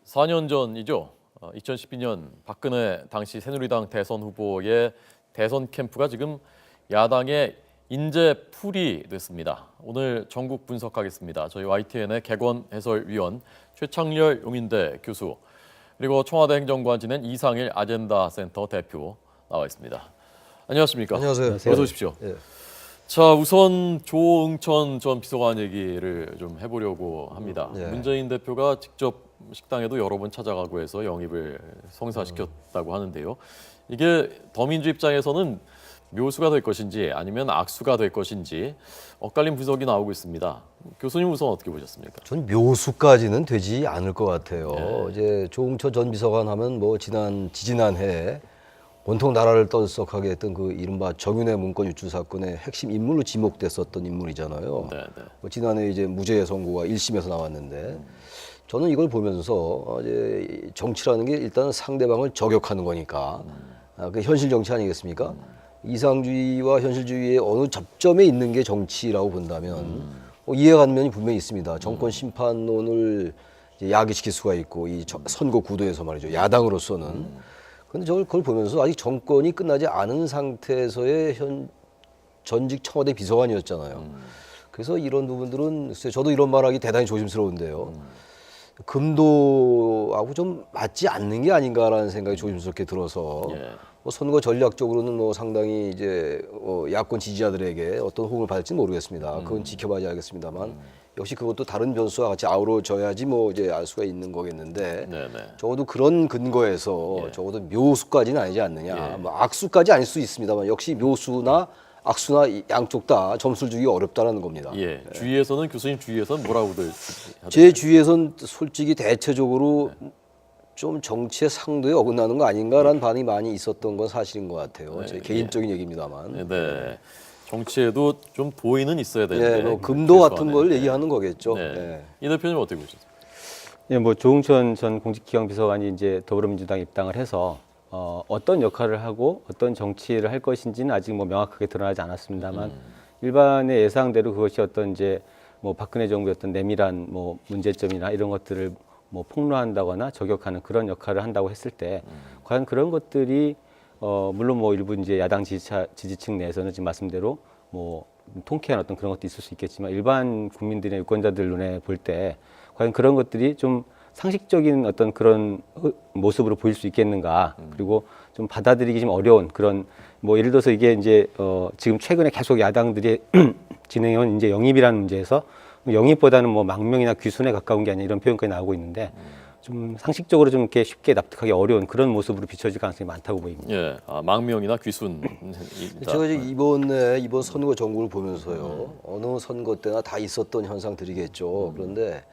4년 전이죠. 2012년 박근혜 당시 새누리당 대선 후보의 대선 캠프가 지금 야당의 인재풀이 됐습니다. 오늘 전국 분석하겠습니다. 저희 YTN의 객원 해설위원 최창렬 용인대 교수 그리고 청와대 행정관 지낸 이상일 아젠다 센터 대표 나와 있습니다. 안녕하십니까? 안녕하세요. 어서 오십시오. 예. 자, 우선 조응천 전 비서관 얘기를 좀 해보려고 합니다. 예. 문재인 대표가 직접 식당에도 여러 번 찾아가고 해서 영입을 성사시켰다고 하는데요. 이게 더민주 입장에서는 묘수가 될 것인지 아니면 악수가 될 것인지 엇갈린 분석이 나오고 있습니다. 교수님 우선 어떻게 보셨습니까? 전 묘수까지는 되지 않을 것 같아요. 예. 이제 조응천 전 비서관 하면 뭐 지지난해 온통 나라를 떠들썩하게 했던 그 이른바 정윤회 문건 유출 사건의 핵심 인물로 지목됐었던 인물이잖아요. 네. 뭐 지난해 이제 무죄 선고가 1심에서 나왔는데 저는 이걸 보면서 이제 정치라는 게 일단 상대방을 저격하는 거니까 그 현실 정치 아니겠습니까? 이상주의와 현실주의의 어느 접점에 있는 게 정치라고 본다면 이해가 가는 면이 분명히 있습니다. 정권 심판론을 이제 야기시킬 수가 있고 이 선거 구도에서 말이죠. 야당으로서는. 그런데 그걸 보면서 아직 정권이 끝나지 않은 상태에서의 전직 청와대 비서관이었잖아요. 그래서 이런 부분들은 글쎄 저도 이런 말하기 대단히 조심스러운데요. 금도하고 좀 맞지 않는 게 아닌가라는 생각이 조심스럽게 들어서 예. 뭐 선거 전략적으로는 뭐 상당히 이제 야권 지지자들에게 어떤 호응을 받을지는 모르겠습니다. 그건 지켜봐야 알겠습니다만 역시 그것도 다른 변수와 같이 아우러져야지 뭐 이제 알 수가 있는 거겠는데 네네. 적어도 그런 근거에서 예. 적어도 묘수까지는 아니지 않느냐. 예. 뭐 악수까지 아닐 수 있습니다만 역시 묘수나 악수나 양쪽 다 점수를 주기 어렵다라는 겁니다. 예. 주위에서는 교수님 주위에서는 뭐라고들 제 주위에선 솔직히 대체적으로 좀 정치의 상도에 어긋나는 거 아닌가라는 반응이 많이 있었던 건 사실인 것 같아요. 제 개인적인 얘기입니다만. 네. 정치에도 좀 도의는 있어야 예, 되는데. 뭐 금도 같은 최소한의. 걸 네. 얘기하는 거겠죠. 네. 예. 이 대표님 어떻게 보셨어요? 예, 뭐 조응천 전 공직기강비서관이 이제 더불어민주당 입당을 해서 어떤 역할을 하고 어떤 정치를 할 것인지는 아직 뭐 명확하게 드러나지 않았습니다만 일반의 예상대로 그것이 어떤 이제 뭐 박근혜 정부의 어떤 내밀한 뭐 문제점이나 이런 것들을 뭐 폭로한다거나 저격하는 그런 역할을 한다고 했을 때 과연 그런 것들이 물론 뭐 일부 이제 야당 지지층 내에서는 지금 말씀대로 뭐 통쾌한 어떤 그런 것도 있을 수 있겠지만 일반 국민들의 유권자들 눈에 볼 때 과연 그런 것들이 좀 상식적인 어떤 그런 모습으로 보일 수 있겠는가. 그리고 좀 받아들이기 좀 어려운 그런 뭐 예를 들어서 이게 이제 지금 최근에 계속 야당들이 진행해온 이제 영입이라는 문제에서 영입보다는 뭐 망명이나 귀순에 가까운 게 아니라 이런 표현까지 나오고 있는데 좀 상식적으로 좀 이렇게 쉽게 납득하기 어려운 그런 모습으로 비춰질 가능성이 많다고 보입니다. 예. 망명이나 귀순. 제가 이제 이번 선거 정국을 보면서요. 어느 선거 때나 다 있었던 현상들이겠죠. 그런데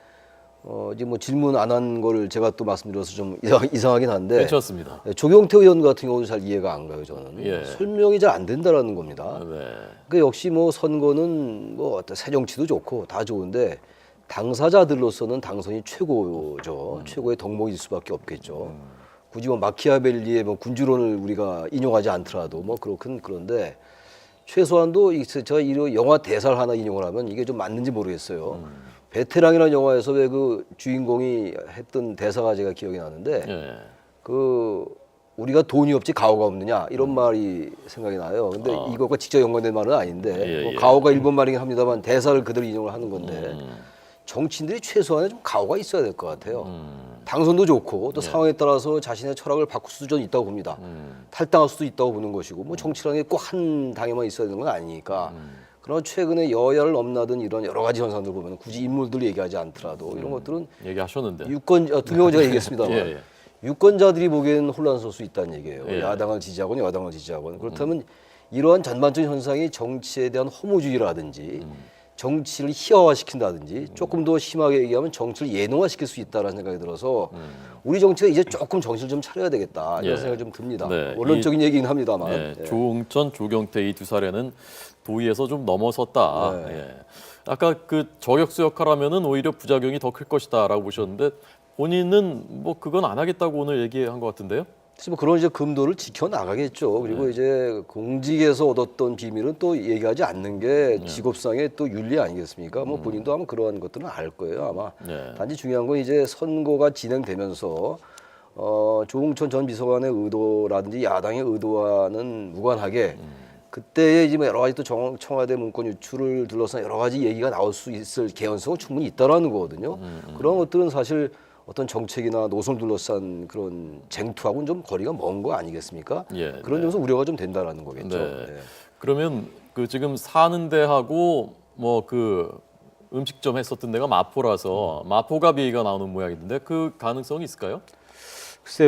이제 뭐 질문 안 한 걸 제가 또 말씀드려서 좀 이상하긴 한데 괜찮습니다. 조경태 의원 같은 경우도 잘 이해가 안 가요. 저는 예. 설명이 잘 안 된다라는 겁니다. 네. 그 역시 뭐 선거는 뭐 어떤 새 정치도 좋고 다 좋은데 당사자들로서는 당선이 최고죠. 최고의 덕목일 수밖에 없겠죠. 굳이 뭐 마키아벨리의 뭐 군주론을 우리가 인용하지 않더라도 뭐 그런데 최소한도 제가 이 영화 대사를 하나 인용을 하면 이게 좀 맞는지 모르겠어요. 베테랑이라는 영화에서 왜 그 주인공이 했던 대사가 제가 기억이 나는데 예. 그 우리가 돈이 없지 가오가 없느냐 이런 말이 생각이 나요. 근데 이것과 직접 연관된 말은 아닌데 뭐 가오가 일본 말이긴 합니다만 대사를 그대로 인용을 하는 건데 정치인들이 최소한의 좀 가오가 있어야 될 것 같아요. 당선도 좋고 또 상황에 따라서 자신의 철학을 바꿀 수도 좀 있다고 봅니다. 탈당할 수도 있다고 보는 것이고 뭐 정치라는 게 꼭 한 당에만 있어야 되는 건 아니니까. 그러나 최근에 여야를 넘나든 이런 여러 가지 현상들 보면 굳이 인물들 얘기하지 않더라도 이런 것들은 얘기하셨는데. 두 명은 제가 얘기했습니다만 예. 유권자들이 보기에는 혼란스러울 수 있다는 얘기예요. 예. 야당을 지지하건 여당을 지지하건. 그렇다면 이러한 전반적인 현상이 정치에 대한 허무주의라든지 정치를 희화화시킨다든지 조금 더 심하게 얘기하면 정치를 예능화시킬 수 있다는 생각이 들어서 우리 정치가 이제 조금 정신을 좀 차려야 되겠다 이런 예. 생각이 좀 듭니다. 네. 원론적인 얘기긴 합니다만. 예. 예. 조응천, 조경태 이 두 사례는 도의에서 좀 넘어섰다. 네. 예. 아까 그 저격수 역할하면은 오히려 부작용이 더 클 것이다라고 보셨는데 본인은 뭐 그건 안 하겠다고 오늘 얘기한 것 같은데요? 그래서 뭐 그런 이제 금도를 지켜 나가겠죠. 그리고 이제 공직에서 얻었던 비밀은 또 얘기하지 않는 게 직업상의 또 윤리 아니겠습니까? 뭐 본인도 아마 그러한 것들은 알 거예요, 아마. 네. 단지 중요한 건 이제 선거가 진행되면서 조응천 전 비서관의 의도라든지 야당의 의도와는 무관하게 그때에 이제 뭐 여러 가지 또 청와대 문건 유출을 둘러싼 여러 가지 얘기가 나올 수 있을 개연성은 충분히 있다라는 거거든요. 그런 것들은 사실 어떤 정책이나 노선을 둘러싼 그런 쟁투하고는 좀 거리가 먼 거 아니겠습니까? 예, 그런 점에서 우려가 좀 된다라는 거겠죠. 네. 네. 그러면 그 지금 사는 데하고 뭐 그 음식점 했었던 데가 마포라서 마포갑 얘기가 나오는 모양인데 그 가능성이 있을까요? 글쎄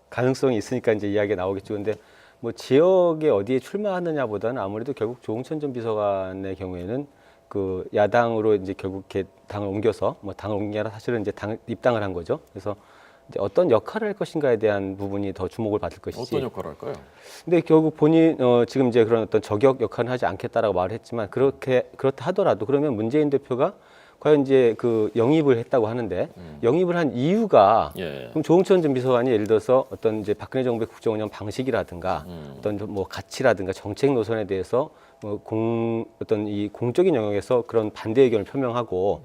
가능성이 있으니까 이제 이야기가 나오겠죠. 근데 뭐 지역에 어디에 출마하느냐보다는 아무래도 결국 조응천 전 비서관의 경우에는 그 야당으로 이제 결국 이렇게 당을 옮겨서 뭐 당을 옮긴 게 아니라 사실은 이제 당 입당을 한 거죠. 그래서 이제 어떤 역할을 할 것인가에 대한 부분이 더 주목을 받을 것이지. 어떤 역할을 할까요? 근데 결국 본인 지금 이제 그런 어떤 저격 역할은 하지 않겠다라고 말을 했지만 그렇다 하더라도 그러면 문재인 대표가 과연 이제 그 영입을 했다고 하는데 영입을 한 이유가 예. 그럼 조응천 전 비서관이 예를 들어서 어떤 이제 박근혜 정부의 국정 운영 방식이라든가 어떤 뭐 가치라든가 정책 노선에 대해서 어떤 이 공적인 영역에서 그런 반대 의견을 표명하고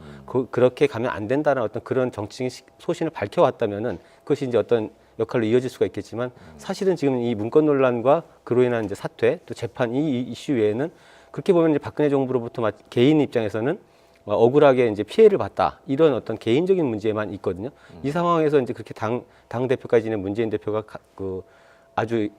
그렇게 가면 안 된다는 어떤 그런 정치적인 소신을 밝혀왔다면은 그것이 이제 어떤 역할로 이어질 수가 있겠지만 사실은 지금 이 문건 논란과 그로 인한 이제 사퇴 또 재판 이 이슈 외에는 그렇게 보면 이제 박근혜 정부로부터 개인 입장에서는 억울하게 이제 피해를 봤다 이런 어떤 개인적인 문제만 있거든요. 이 상황에서 이제 그렇게 당 대표까지 있는 문재인 대표가 그 아주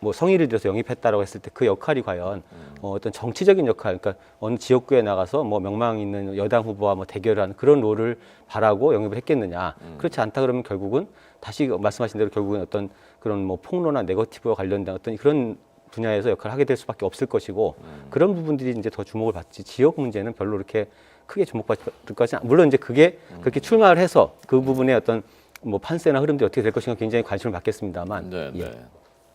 뭐 성의를 들여서 영입했다라고 했을 때 그 역할이 과연 어떤 정치적인 역할, 그러니까 어느 지역구에 나가서 뭐 명망 있는 여당 후보와 뭐 대결하는 그런 롤을 바라고 영입을 했겠느냐? 그렇지 않다 그러면 결국은 다시 말씀하신 대로 결국은 어떤 그런 뭐 폭로나 네거티브와 관련된 어떤 그런 분야에서 역할을 하게 될 수밖에 없을 것이고 그런 부분들이 이제 더 주목을 받지 지역 문제는 별로 이렇게 크게 주목받을 것은 물론 이제 그게 그렇게 출마를 해서 그 부분의 어떤 뭐 판세나 흐름들이 어떻게 될 것인가 굉장히 관심을 받겠습니다만 네, 네.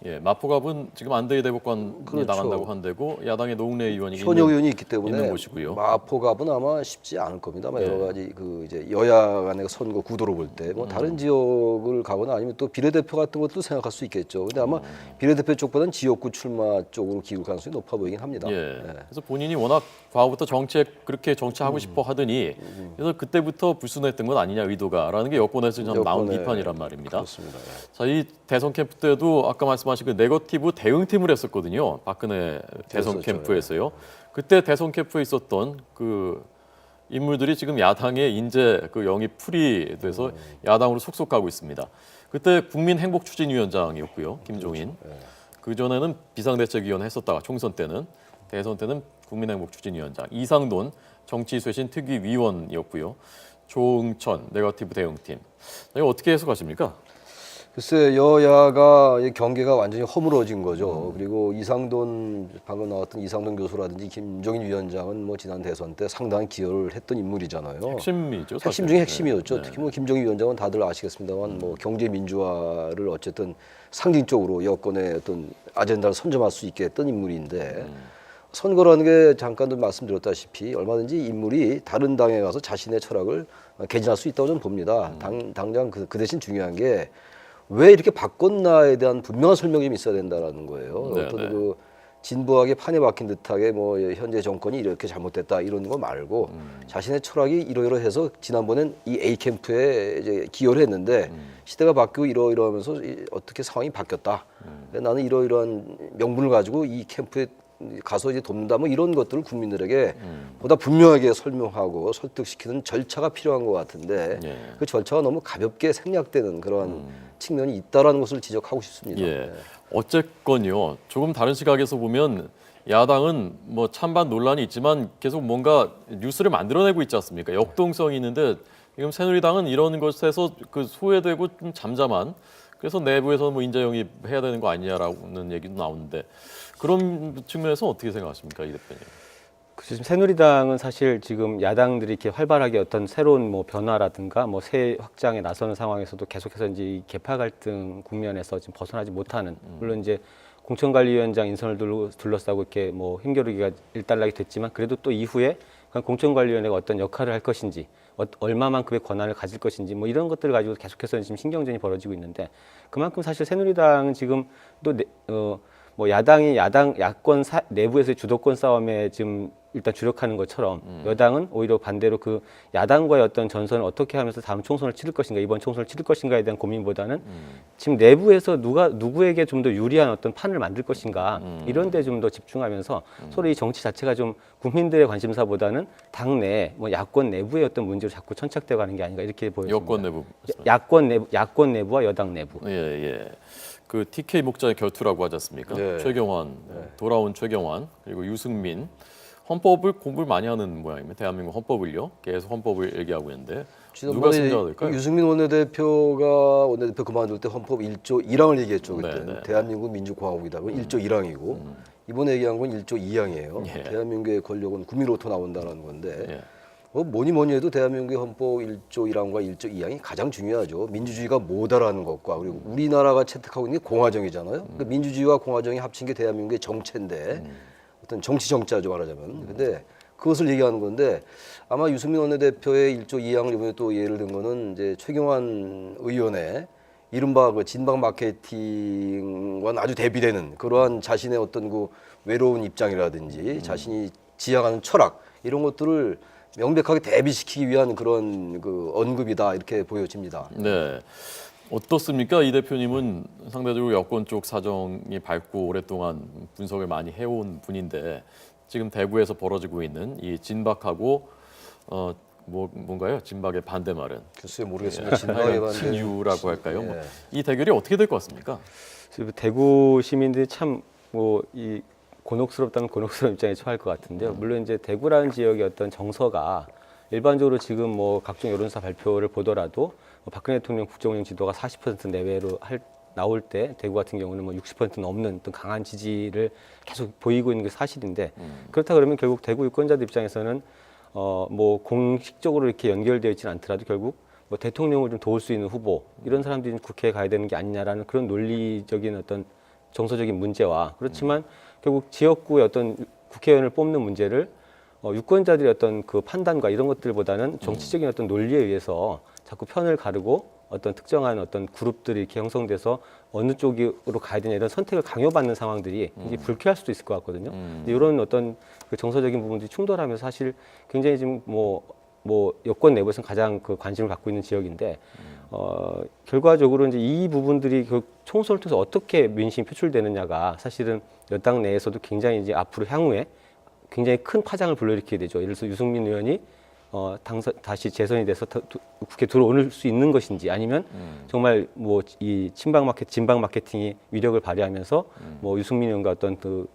예, 마포갑은 지금 안대희 대법관이 그렇죠. 나간다고 한 데고 야당의 노웅래 의원이 현역 의원이 있기 때문에 있는 곳이고요. 마포갑은 아마 쉽지 않을 겁니다. 아마 여러 가지 그 이제 여야 간의 선거 구도로 볼 때 뭐 다른 지역을 가거나 아니면 또 비례대표 같은 것도 생각할 수 있겠죠. 근데 아마 비례대표 쪽보다는 지역구 출마 쪽으로 기울 가능성이 높아 보이긴 합니다. 예. 그래서 본인이 워낙 과거부터 그렇게 정치하고 싶어 하더니 그래서 그때부터 불순했던 건 아니냐 의도가라는 게 여권에서 좀 나온 여권에 비판이란 말입니다. 그렇습니다. 예. 자, 이 대선 캠프 때도 아까 말씀하신 그 네거티브 대응팀을 했었거든요. 박근혜 대선 그랬었죠. 캠프에서요. 그때 대선 캠프에 있었던 그 인물들이 지금 야당의 인재 그 영입 풀이 돼서 야당으로 속속 가고 있습니다. 그때 국민행복추진위원장이었고요, 김종인. 그 전에는 비상대책위원회 했었다가 총선 때는 대선 때는 국민행복추진위원장, 이상돈 정치쇄신 특위위원이었고요. 조응천 네거티브 대응팀. 이거 어떻게 해석하십니까? 글쎄 여야가 경계가 완전히 허물어진 거죠. 그리고 이상돈 방금 나왔던 이상돈 교수라든지 김종인 위원장은 뭐 지난 대선 때 상당히 기여를 했던 인물이잖아요. 핵심이죠. 사실. 핵심 중에 핵심이었죠. 네. 특히 뭐 김종인 위원장은 다들 아시겠습니다만 뭐 경제 민주화를 어쨌든 상징적으로 여권의 어떤 아젠다를 선점할 수 있게 했던 인물인데 선거라는 게 잠깐도 말씀드렸다시피 얼마든지 인물이 다른 당에 가서 자신의 철학을 개진할 수 있다고 저는 봅니다. 당장 그 대신 중요한 게 왜 이렇게 바꿨나에 대한 분명한 설명이 좀 있어야 된다라는 거예요. 네, 어떤 네. 그 진부하게 판에 박힌 듯하게 뭐 현재 정권이 이렇게 잘못됐다 이런 거 말고 자신의 철학이 이러이러해서 지난번엔 이 A 캠프에 이제 기여를 했는데 시대가 바뀌고 이러이러하면서 어떻게 상황이 바뀌었다. 나는 이러이러한 명분을 가지고 이 캠프에 가서 이제 돕는다 뭐 이런 것들을 국민들에게 보다 분명하게 설명하고 설득시키는 절차가 필요한 것 같은데 예. 그 절차가 너무 가볍게 생략되는 그런 측면이 있다라는 것을 지적하고 싶습니다. 예. 네. 어쨌건요. 조금 다른 시각에서 보면 야당은 뭐 찬반 논란이 있지만 계속 뭔가 뉴스를 만들어내고 있지 않습니까? 역동성이 있는데 지금 새누리당은 이런 것에서 그 소외되고 좀 잠잠한 그래서 내부에서 뭐 인재 영입해야 되는 거 아니냐라는 얘기도 나오는데 그런 측면에서 어떻게 생각하십니까, 이 대표님? 지금 새누리당은 사실 지금 야당들이 이렇게 활발하게 어떤 새로운 뭐 변화라든가 뭐 새 확장에 나서는 상황에서도 계속해서 이제 이 계파 갈등 국면에서 지금 벗어나지 못하는 물론 이제 공천관리위원장 인선을 둘러싸고 이렇게 뭐 힘겨루기가 일단락이 됐지만 그래도 또 이후에 공천관리위원회가 어떤 역할을 할 것인지, 얼마만큼의 권한을 가질 것인지, 뭐 이런 것들을 가지고 계속해서 지금 신경전이 벌어지고 있는데, 그만큼 사실 새누리당은 지금 또 뭐 야당이 야권 내부에서의 주도권 싸움에 지금 일단 주력하는 것처럼 여당은 오히려 반대로 그 야당과의 어떤 전선을 어떻게 하면서 다음 총선을 치를 것인가, 이번 총선을 치를 것인가에 대한 고민보다는 지금 내부에서 누구에게 좀 더 유리한 어떤 판을 만들 것인가, 이런 데 좀 더 집중하면서 서로 이 정치 자체가 좀 국민들의 관심사보다는 당내 뭐 야권 내부의 어떤 문제로 자꾸 천착되어 가는 게 아닌가, 이렇게 보여집니다. 여권 내부. 야권 내부와 여당 내부. 예, 예. 그 TK 목자의 결투라고 하지 않습니까? 네. 최경환, 돌아온 최경환, 그리고 유승민. 헌법을 공부를 많이 하는 모양입니다. 대한민국 헌법을요. 계속 헌법을 얘기하고 있는데 누가 승자가 될까요? 유승민 원내대표가 원내대표 그만둘 때 헌법 1조 1항을 얘기했죠. 그때 네, 네. 대한민국 민주공화국이다. 1조 1항이고 이번에 얘기한 건 1조 2항이에요. 예. 대한민국의 권력은 국민으로부터 나온다는 건데 예. 뭐니 해도 대한민국의 헌법 1조 1항과 1조 2항이 가장 중요하죠. 민주주의가 뭐다라는 것과 그리고 우리나라가 채택하고 있는 게 공화정이잖아요. 그러니까 민주주의와 공화정이 합친 게 대한민국의 정체인데 어떤 정치 정자죠 말하자면. 근데 그것을 얘기하는 건데 아마 유승민 원내대표의 1조 2항을 이번에 또 예를 든 거는 이제 최경환 의원의 이른바 그 진방 마케팅과는 아주 대비되는 그러한 자신의 어떤 그 외로운 입장이라든지 자신이 지향하는 철학 이런 것들을 명백하게 대비시키기 위한 그런 그 언급이다 이렇게 보여집니다. 네. 어떻습니까? 이 대표님은 상대적으로 여권 쪽 사정이 밝고 오랫동안 분석을 많이 해온 분인데 지금 대구에서 벌어지고 있는 이 진박하고 뭔가요? 진박의 반대말은 글쎄요 모르겠습니다. 진방의 반대. 친유라고 할까요? 예. 이 대결이 어떻게 될 것 같습니까? 지금 대구 시민들이 참 뭐 이 곤혹스럽다면 곤혹스러운 입장에 처할 것 같은데요. 물론 이제 대구라는 지역의 어떤 정서가 일반적으로 지금 뭐 각종 여론조사 발표를 보더라도 뭐 박근혜 대통령 국정운영 지도가 40% 내외로 나올 때 대구 같은 경우는 뭐 60% 넘는 어떤 강한 지지를 계속 보이고 있는 게 사실인데 그렇다 그러면 결국 대구 유권자들 입장에서는 뭐 공식적으로 이렇게 연결되어 있지는 않더라도 결국 뭐 대통령을 좀 도울 수 있는 후보 이런 사람들이 국회에 가야 되는 게 아니냐라는 그런 논리적인 어떤 정서적인 문제와 그렇지만 결국 지역구의 어떤 국회의원을 뽑는 문제를 유권자들의 어떤 그 판단과 이런 것들보다는 정치적인 어떤 논리에 의해서 자꾸 편을 가르고 어떤 특정한 어떤 그룹들이 이렇게 형성돼서 어느 쪽으로 가야 되냐 이런 선택을 강요받는 상황들이 굉장히 불쾌할 수도 있을 것 같거든요. 근데 이런 어떤 그 정서적인 부분들이 충돌하면서 사실 굉장히 지금 뭐 여권 내부에서는 가장 그 관심을 갖고 있는 지역인데 결과적으로 이제 이 부분들이 그 총선을 통해서 어떻게 민심이 표출되느냐가 사실은 여당 내에서도 굉장히 이제 앞으로 향후에 굉장히 큰 파장을 불러일으키게 되죠. 예를 들어서 유승민 의원이 다시 재선이 돼서 국회에 들어올 수 있는 것인지 아니면 정말 뭐 이 진방 마케팅이 위력을 발휘하면서 뭐 유승민 의원과 어떤 그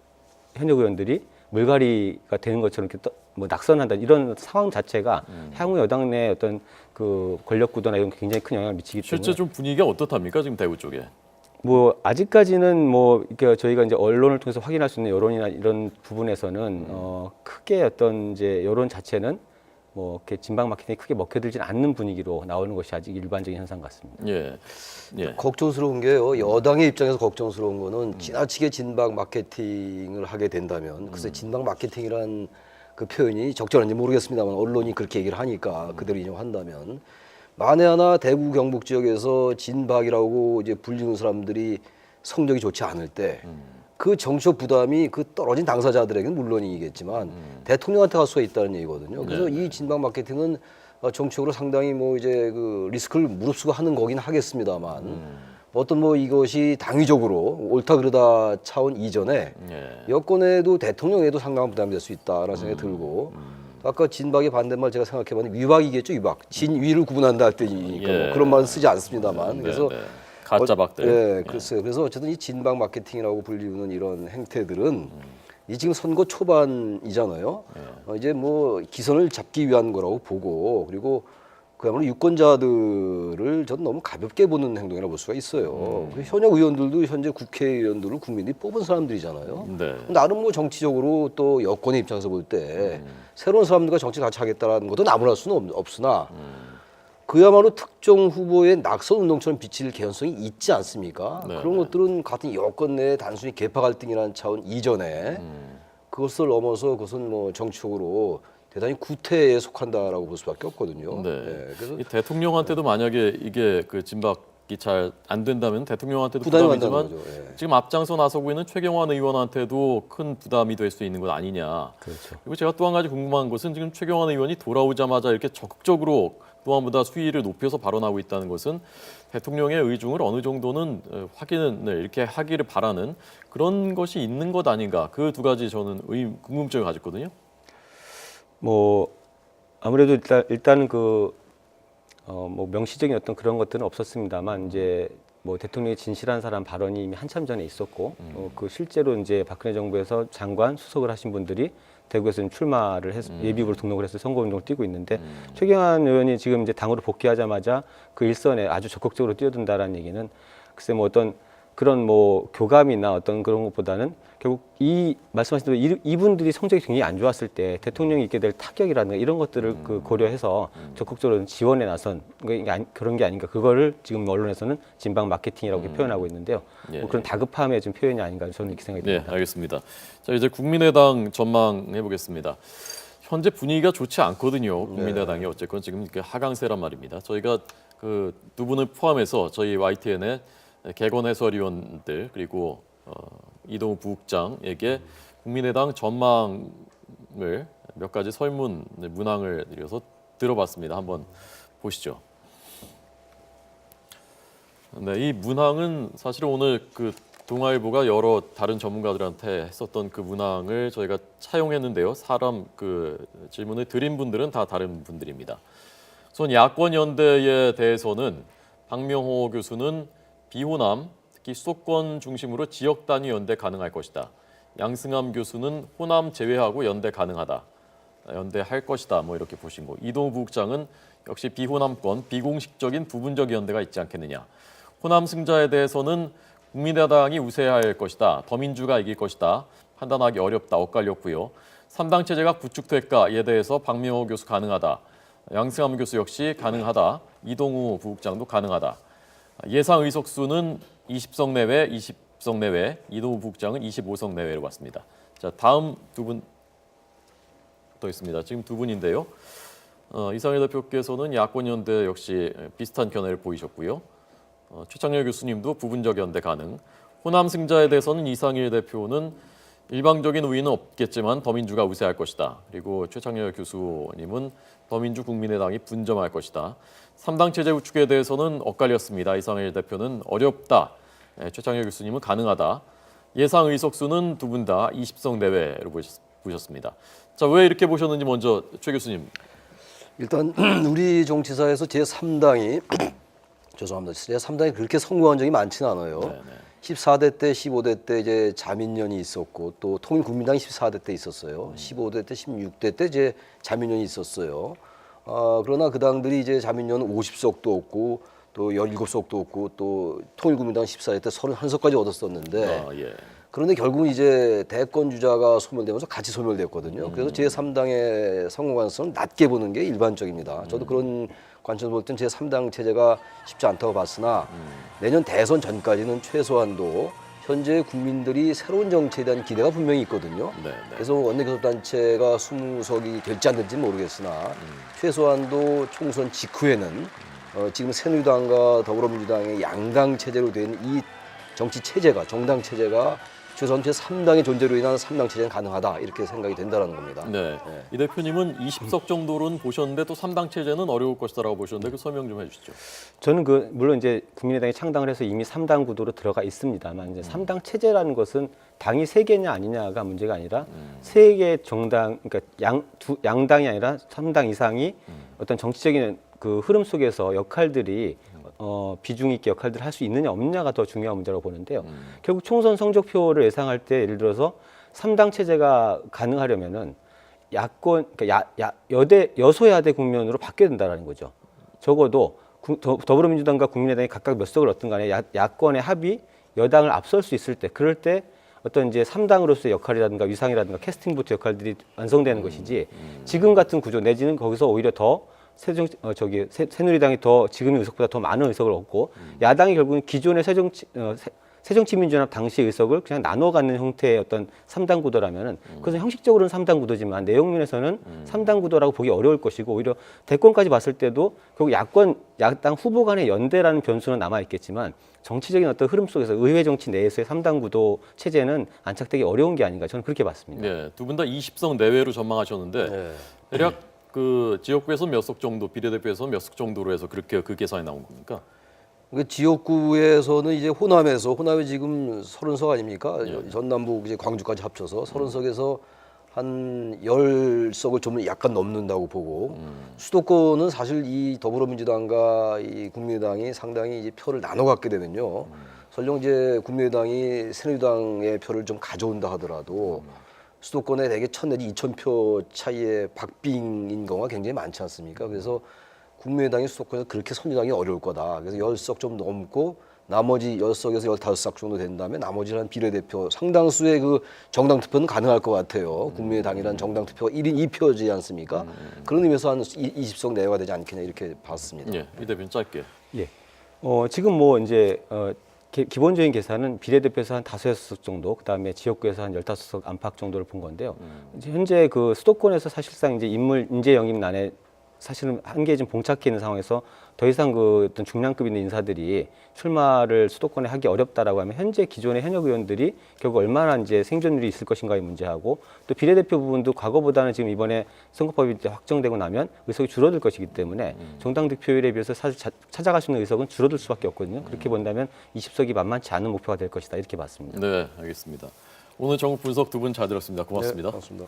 현역 의원들이 물갈이가 되는 것처럼 이렇게 뭐 낙선한다 이런 상황 자체가 향후 여당 내 어떤 그 권력 구도나 이런 게 굉장히 큰 영향을 미치기 때문에 실제 좀 분위기가 어떻답니까? 지금 대구 쪽에. 뭐 아직까지는 뭐 이렇게 저희가 이제 언론을 통해서 확인할 수 있는 여론이나 이런 부분에서는 크게 어떤 이제 여론 자체는 뭐 이렇게 진방 마케팅이 크게 먹혀들지는 않는 분위기로 나오는 것이 아직 일반적인 현상 같습니다. 예. 예. 걱정스러운 게요. 여당의 입장에서 걱정스러운 거는 지나치게 진방 마케팅을 하게 된다면 글쎄 진방 마케팅이란 그 표현이 적절한지 모르겠습니다만 언론이 그렇게 얘기를 하니까 그대로 인용한다면 만에 하나 대구 경북 지역에서 진박이라고 이제 불리는 사람들이 성적이 좋지 않을 때 그 정치적 부담이 그 떨어진 당사자들에게는 물론이겠지만 대통령한테 갈 수가 있다는 얘기거든요. 그래서 이 진방 마케팅은 정치적으로 상당히 뭐 이제 그 리스크를 무릅쓰고 하는 거긴 하겠습니다만 어떤 뭐 이것이 당위적으로 옳다 그르다 차원 이전에 예. 여권에도 대통령에도 상당한 부담이 될 수 있다라는 생각이 들고 아까 진박의 반대말 제가 생각해봤는데 위박이겠죠. 위박. 진위를 구분한다 할 때니까 예. 뭐 그런 말은 쓰지 않습니다만 그래서 네, 네. 가짜 박들. 예, 글쎄요. 그래서 어쨌든 이 진박 마케팅이라고 불리는 이런 행태들은 이 지금 선거 초반이잖아요. 이제 뭐 기선을 잡기 위한 거라고 보고 그리고 그야말로 유권자들을 저는 너무 가볍게 보는 행동이라고 볼 수가 있어요. 그 현역 의원들도 현재 국회의원들을 국민이 뽑은 사람들이잖아요. 네. 나름 뭐 정치적으로 또 여권의 입장에서 볼 때 새로운 사람들과 정치 같이 하겠다라는 것도 나무랄 수는 없으나 그야말로 특정 후보의 낙선 운동처럼 비칠 개연성이 있지 않습니까? 네, 그런 네. 것들은 같은 여권 내에 단순히 계파 갈등이라는 차원 이전에 그것을 넘어서 그것은 뭐 정치적으로 대단히 구태에 속한다라고 볼 수밖에 없거든요. 네. 그래서 이 대통령한테도 만약에 이게 그 진박이 잘 안 된다면 대통령한테도 부담이 부담이지만 간다는 거죠. 예. 지금 앞장서 나서고 있는 최경환 의원한테도 큰 부담이 될 수 있는 것 아니냐. 그렇죠. 그리고 제가 또 한 가지 궁금한 것은 지금 최경환 의원이 돌아오자마자 이렇게 적극적으로 또한보다 수위를 높여서 발언하고 있다는 것은 대통령의 의중을 어느 정도는 확인을 이렇게 하기를 바라는 그런 것이 있는 것 아닌가. 그 두 가지 저는 궁금증을 가졌거든요. 뭐 아무래도 일단은 뭐 명시적인 어떤 그런 것들은 없었습니다만 이제 뭐 대통령의 진실한 사람 발언이 이미 한참 전에 있었고 그 실제로 이제 박근혜 정부에서 장관 수석을 하신 분들이 대구에서 출마를 해서 예비후보로 등록을 해서 선거운동을 뛰고 있는데 최경환 의원이 지금 이제 당으로 복귀하자마자 그 일선에 아주 적극적으로 뛰어든다라는 얘기는 글쎄 뭐 어떤 그런 뭐 교감이나 어떤 그런 것보다는 결국 이 말씀하신 대로 이분들이 성적이 굉장히 안 좋았을 때 대통령이 있게 될 타격이라든가 이런 것들을 그 고려해서 적극적으로 지원에 나선 그런 게 아닌가. 그거를 지금 언론에서는 진방 마케팅이라고 표현하고 있는데요. 예. 뭐 그런 다급함의 좀 표현이 아닌가 저는 이렇게 생각이 네, 듭니다. 알겠습니다. 자, 이제 국민의당 전망해 보겠습니다. 현재 분위기가 좋지 않거든요. 국민의당이 어쨌건 지금 하강세란 말입니다. 저희가 그 두 분을 포함해서 저희 YTN의 개건 해설위원들 그리고 이동우 부국장에게 국민의당 전망을 몇 가지 설문 문항을 드려서 들어봤습니다. 한번 보시죠. 네, 이 문항은 사실은 오늘 그 동아일보가 여러 다른 전문가들한테 했었던 그 문항을 저희가 차용했는데요. 사람 그 질문을 드린 분들은 다 다른 분들입니다. 우선 야권 연대에 대해서는 박명호 교수는 비호남, 특히 수도권 중심으로 지역 단위 연대 가능할 것이다. 양승함 교수는 호남 제외하고 연대 가능하다. 연대할 것이다. 뭐 이렇게 보신 거. 이동우 부국장은 역시 비호남권, 비공식적인 부분적 연대가 있지 않겠느냐. 호남 승자에 대해서는 국민의당이 우세할 것이다. 더민주가 이길 것이다. 판단하기 어렵다. 엇갈렸고요. 3당 체제가 구축될까에 대해서 박명호 교수 가능하다. 양승함 교수 역시 가능하다. 이동우 부국장도 가능하다. 예상 의석수는 20석 내외, 20석 내외. 이동우 부국장은 25석 내외로 봤습니다. 자, 다음 두 분 더 있습니다. 지금 두 분인데요. 이상일 대표께서는 야권 연대 역시 비슷한 견해를 보이셨고요. 최창렬 교수님도 부분적 연대 가능. 호남 승자에 대해서는 이상일 대표는 일방적인 우위는 없겠지만 더민주가 우세할 것이다. 그리고 최창렬 교수님은 더민주 국민의당이 분점할 것이다. 3당 체제 구축에 대해서는 엇갈렸습니다. 이상일 대표는 어렵다. 최창렬 교수님은 가능하다. 예상 의석수는 두 분 다 20석 내외로 보셨습니다. 자, 왜 이렇게 보셨는지 먼저 최 교수님. 일단 우리 정치사에서 제3당이 죄송합니다. 제3당이 그렇게 성공한 적이 많지는 않아요. 네네. 14대 때, 15대 때 이제 자민련이 있었고 또 통일국민당이 14대 때 있었어요. 15대 때, 16대 때 이제 자민련이 있었어요. 그러나 그 당들이 이제 자민련은 50석도 없고 또 17석도 없고 또 통일국민당 14대 때 31석까지 얻었었는데 예. 그런데 결국은 이제 대권 주자가 소멸되면서 같이 소멸됐거든요. 그래서 제3당의 성공 가능성은 낮게 보는 게 일반적입니다. 저도 그런 관점에서 볼 땐 제3당 체제가 쉽지 않다고 봤으나 내년 대선 전까지는 최소한도 현재 국민들이 새로운 정치에 대한 기대가 분명히 있거든요. 네. 그래서 원내교섭단체가 20석이 될지 안 될지 모르겠으나 최소한도 총선 직후에는 지금 새누리당과 더불어민주당의 양당 체제로 된 이 정치 체제가 정당 체제가 최소한 제3당의 존재로 인한 3당 체제는 가능하다 이렇게 생각이 된다는 겁니다. 네. 이 대표님은 20석 정도로는 보셨는데 또 3당 체제는 어려울 것이다라고 보셨는데 그 설명 좀 해주시죠. 저는 물론 이제 국민의당이 창당을 해서 이미 3당 구도로 들어가 있습니다만 이제 3당 체제라는 것은 당이 3개냐 아니냐가 문제가 아니라 3개 정당 그러니까 양당이 아니라 3당 이상이 어떤 정치적인 그 흐름 속에서 역할들이 비중 있게 역할들을 할 수 있느냐 없느냐가 더 중요한 문제라고 보는데요. 결국 총선 성적표를 예상할 때 예를 들어서 3당 체제가 가능하려면은 야권 그러니까 여소야대 국면으로 바뀌어야 된다라는 거죠. 적어도 더불어민주당과 국민의당이 각각 몇 석을 얻든 간에 야권의 합이 여당을 앞설 수 있을 때 그럴 때 어떤 이제 3당으로서의 역할이라든가 위상이라든가 캐스팅 보트 역할들이 완성되는 것이지 지금 같은 구조 내지는 거기서 오히려 더 새누리당이 더 지금의 의석보다 더 많은 의석을 얻고 야당이 결국은 기존의 새정치민주연합 당시 의석을 그냥 나눠 갖는 형태의 어떤 3당 구도라면은 그것은 형식적으로는 3당 구도지만 내용면에서는 3당 구도라고 보기 어려울 것이고 오히려 대권까지 봤을 때도 결국 야당 후보 간의 연대라는 변수는 남아 있겠지만 정치적인 어떤 흐름 속에서 의회 정치 내에서의 3당 구도 체제는 안착되기 어려운 게 아닌가 저는 그렇게 봤습니다. 네, 두 분 다 20석 내외로 전망하셨는데 네. 대략 그 지역구에서 몇 석 정도, 비례대표에서 몇 석 정도로 해서 그렇게 그 계산이 나온 겁니까? 그 지역구에서는 이제 호남이 지금 30석 아닙니까? 전남북 이제 광주까지 합쳐서 30석에서 한 10석을 좀 약간 넘는다고 보고 수도권은 사실 이 더불어민주당과 이 국민의당이 상당히 이제 표를 나눠 갖게 되면요. 설령 이제 국민의당이 새누리당의 표를 좀 가져온다 하더라도 수도권에 대개 1,000 내지 2,000표 차이의 박빙인 경우가 굉장히 많지 않습니까? 그래서 국민의당이 수도권에서 그렇게 선진하기 어려울 거다. 그래서 10석 좀 넘고 나머지 10석에서 15석 정도 된다면 나머지는 비례대표 상당수의 그 정당 투표는 가능할 것 같아요. 국민의당이란 정당 투표가 1인 2표지 않습니까? 그런 의미에서 한 20석 내외가 되지 않겠냐 이렇게 봤습니다. 예, 이 대표님 짧게. 예. 지금 뭐 이제 기본적인 계산은 비례대표에서 한 5, 6석 정도, 그다음에 지역구에서 한 15석 안팎 정도를 본 건데요. 이제 현재 그 수도권에서 사실상 이제 인재 영입난에 사실은 한계에 좀 봉착해 있는 상황에서 더 이상 그 어떤 중량급 있는 인사들이 출마를 수도권에 하기 어렵다라고 하면 현재 기존의 현역 의원들이 결국 얼마나 이제 생존율이 있을 것인가의 문제하고 또 비례대표 부분도 과거보다는 지금 이번에 선거법이 이제 확정되고 나면 의석이 줄어들 것이기 때문에 정당 득표율에 비해서 사실 찾아갈 수 있는 의석은 줄어들 수밖에 없거든요. 그렇게 본다면 20석이 만만치 않은 목표가 될 것이다 이렇게 봤습니다. 네, 알겠습니다. 오늘 전국 분석 두 분 잘 들었습니다. 고맙습니다. 네, 고맙습니다.